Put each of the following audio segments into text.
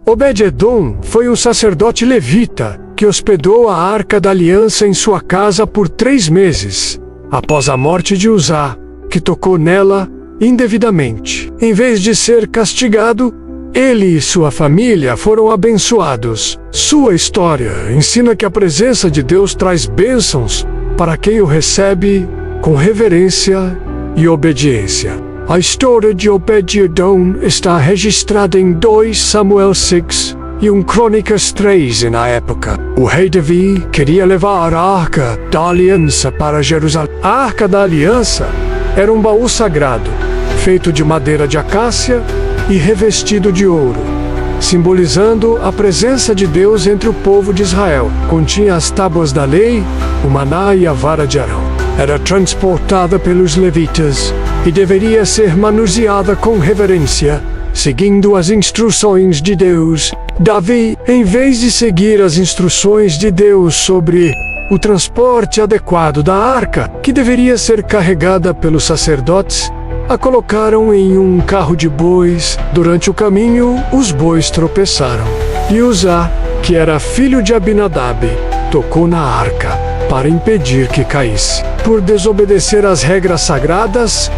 Obed-edom foi um sacerdote levita que hospedou a Arca da Aliança em sua casa por 3 meses, após a morte de Uzá, que tocou nela indevidamente. Em vez de ser castigado, ele e sua família foram abençoados. Sua história ensina que a presença de Deus traz bênçãos para quem o recebe com reverência e obediência. A história de Obed-edom está registrada em 2 Samuel 6 e 1 Crônicas 3 na época. O rei Davi queria levar a Arca da Aliança para Jerusalém. A Arca da Aliança era um baú sagrado, feito de madeira de acácia e revestido de ouro, simbolizando a presença de Deus entre o povo de Israel. Continha as tábuas da lei, o maná e a vara de Arão. Era transportada pelos levitas e deveria ser manuseada com reverência, seguindo as instruções de Deus. Davi, em vez de seguir as instruções de Deus sobre o transporte adequado da arca, que deveria ser carregada pelos sacerdotes, a colocaram em um carro de bois. Durante o caminho, os bois tropeçaram. E Uzá, que era filho de Abinadab, tocou na arca para impedir que caísse. Por desobedecer às regras sagradas,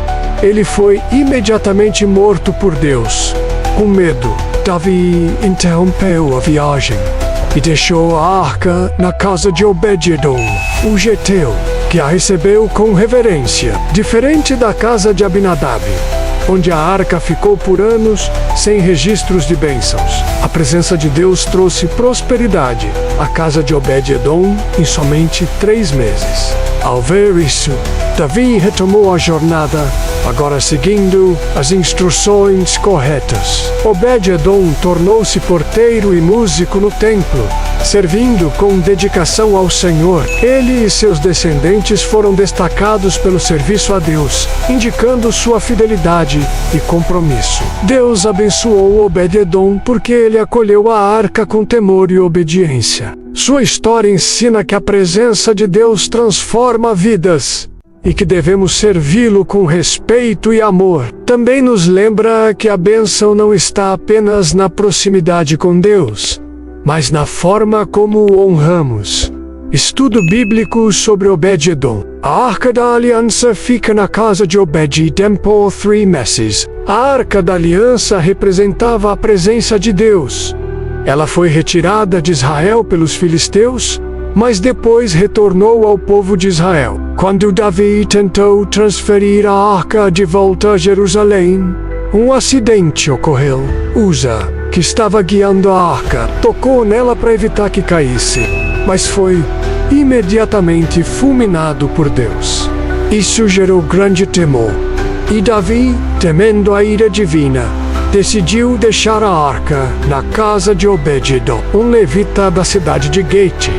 ele foi imediatamente morto por Deus. Com medo, Davi interrompeu a viagem e deixou a arca na casa de Obed-edom, o geteu, que a recebeu com reverência, diferente da casa de Abinadab, onde a arca ficou por anos sem registros de bênçãos. A presença de Deus trouxe prosperidade à casa de Obed-edom em somente 3 meses. Ao ver isso, Davi retomou a jornada, agora seguindo as instruções corretas. Obed-edom tornou-se porteiro e músico no templo, servindo com dedicação ao Senhor. Ele e seus descendentes foram destacados pelo serviço a Deus, indicando sua fidelidade e compromisso. Deus abençoou Obed-edom porque ele acolheu a arca com temor e obediência. Sua história ensina que a presença de Deus transforma vidas e que devemos servi-lo com respeito e amor. Também nos lembra que a bênção não está apenas na proximidade com Deus, mas na forma como o honramos. Estudo bíblico sobre Obed-edom. A Arca da Aliança fica na casa de Obed-edom por 3 meses. A Arca da Aliança representava a presença de Deus. Ela foi retirada de Israel pelos filisteus, mas depois retornou ao povo de Israel. Quando Davi tentou transferir a arca de volta a Jerusalém, um acidente ocorreu. Uzá, que estava guiando a arca, tocou nela para evitar que caísse, mas foi imediatamente fulminado por Deus. Isso gerou grande temor, e Davi, temendo a ira divina, decidiu deixar a arca na casa de Obed-edom, um levita da cidade de Gate.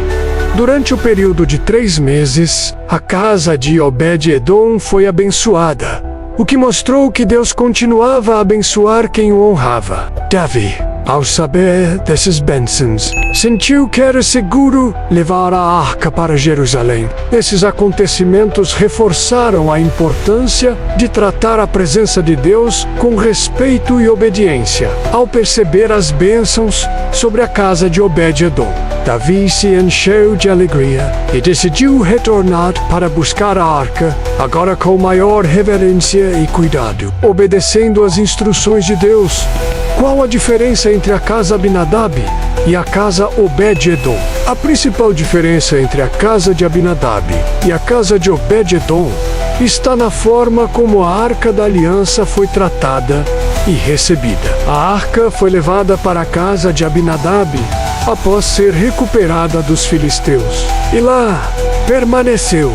Durante o período de 3 meses, a casa de Obed-edom foi abençoada, o que mostrou que Deus continuava a abençoar quem o honrava. Davi, ao saber dessas bênçãos, sentiu que era seguro levar a arca para Jerusalém. Esses acontecimentos reforçaram a importância de tratar a presença de Deus com respeito e obediência. Ao perceber as bênçãos sobre a casa de Obed-edom, Davi se encheu de alegria e decidiu retornar para buscar a arca, agora com maior reverência e cuidado, obedecendo às instruções de Deus. Qual a diferença entre a casa Abinadab e a casa Obed-edom? A principal diferença entre a casa de Abinadab e a casa de Obed-edom está na forma como a Arca da Aliança foi tratada e recebida. A arca foi levada para a casa de Abinadab após ser recuperada dos filisteus, e lá permaneceu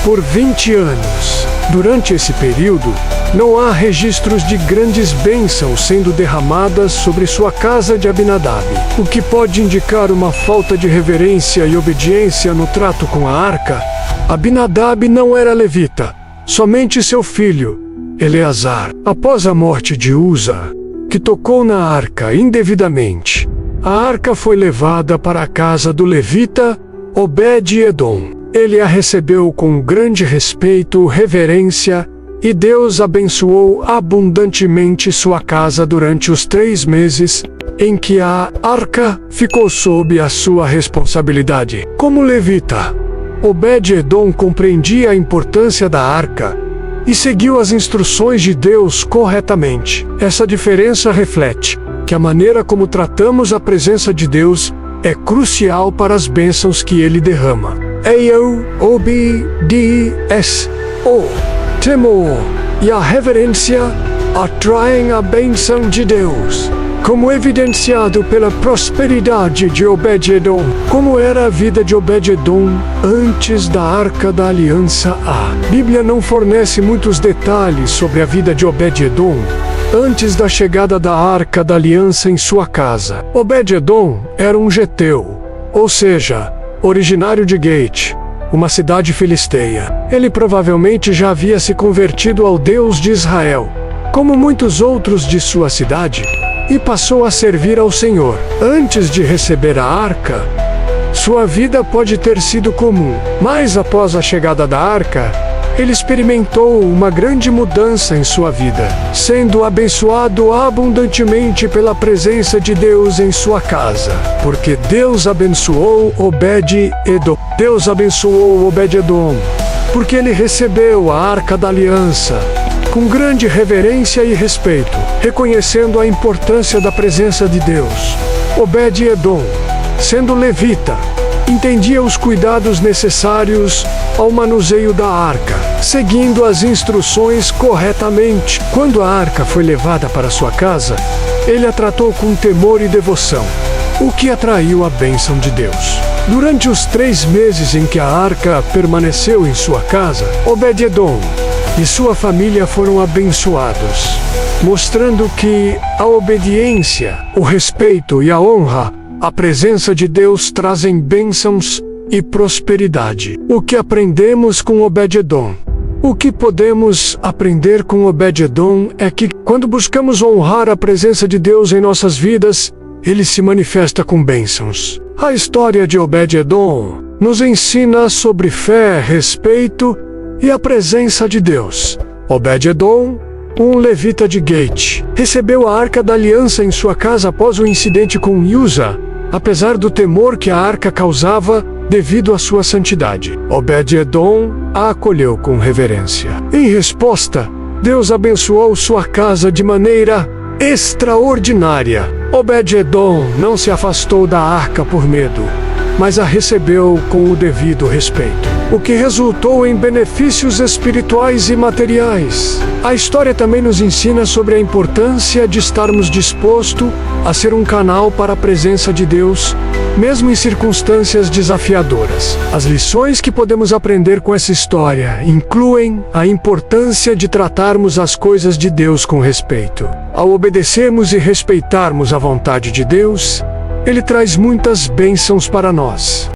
por 20 anos. Durante esse período, não há registros de grandes bênçãos sendo derramadas sobre sua casa de Abinadab, o que pode indicar uma falta de reverência e obediência no trato com a arca. Abinadab não era levita, somente seu filho, Eleazar. Após a morte de Uzá, que tocou na arca indevidamente, a arca foi levada para a casa do levita Obed-edom. Ele a recebeu com grande respeito, reverência, e Deus abençoou abundantemente sua casa durante os 3 meses em que a arca ficou sob a sua responsabilidade. Como levita, Obed-Edom compreendia a importância da arca e seguiu as instruções de Deus corretamente. Essa diferença reflete que a maneira como tratamos a presença de Deus é crucial para as bênçãos que Ele derrama. O temor e a reverência atraem a bênção de Deus, como evidenciado pela prosperidade de Obed-Edom. Como era a vida de Obed-Edom antes da Arca da Aliança? A Bíblia não fornece muitos detalhes sobre a vida de Obed-Edom antes da chegada da Arca da Aliança em sua casa. Obed-Edom era um geteu, ou seja, originário de Gate, uma cidade filisteia. Ele provavelmente já havia se convertido ao Deus de Israel, como muitos outros de sua cidade, e passou a servir ao Senhor. Antes de receber a arca, sua vida pode ter sido comum, mas após a chegada da arca, ele experimentou uma grande mudança em sua vida, sendo abençoado abundantemente pela presença de Deus em sua casa, porque Deus abençoou Obed-Edom. Deus abençoou Obed-Edom, porque ele recebeu a Arca da Aliança com grande reverência e respeito, reconhecendo a importância da presença de Deus. Obed-Edom, sendo levita, entendia os cuidados necessários ao manuseio da arca, seguindo as instruções corretamente. Quando a arca foi levada para sua casa, ele a tratou com temor e devoção, o que atraiu a bênção de Deus. Durante os 3 meses em que a arca permaneceu em sua casa, Obed-Edom e sua família foram abençoados, mostrando que a obediência, o respeito e a honra à presença de Deus trazem bênçãos e prosperidade. O que aprendemos com Obed-Edom? O que podemos aprender com Obed-Edom é que, quando buscamos honrar a presença de Deus em nossas vidas, Ele se manifesta com bênçãos. A história de Obed-Edom nos ensina sobre fé, respeito e a presença de Deus. Obed-Edom, um levita de Gate, recebeu a Arca da Aliança em sua casa após o incidente com Uza, apesar do temor que a arca causava devido à sua santidade. Obed-Edom a acolheu com reverência. Em resposta, Deus abençoou sua casa de maneira extraordinária. Obed-Edom não se afastou da arca por medo, mas a recebeu com o devido respeito, o que resultou em benefícios espirituais e materiais. A história também nos ensina sobre a importância de estarmos dispostos a ser um canal para a presença de Deus, mesmo em circunstâncias desafiadoras. As lições que podemos aprender com essa história incluem a importância de tratarmos as coisas de Deus com respeito. Ao obedecermos e respeitarmos a vontade de Deus, Ele traz muitas bênçãos para nós.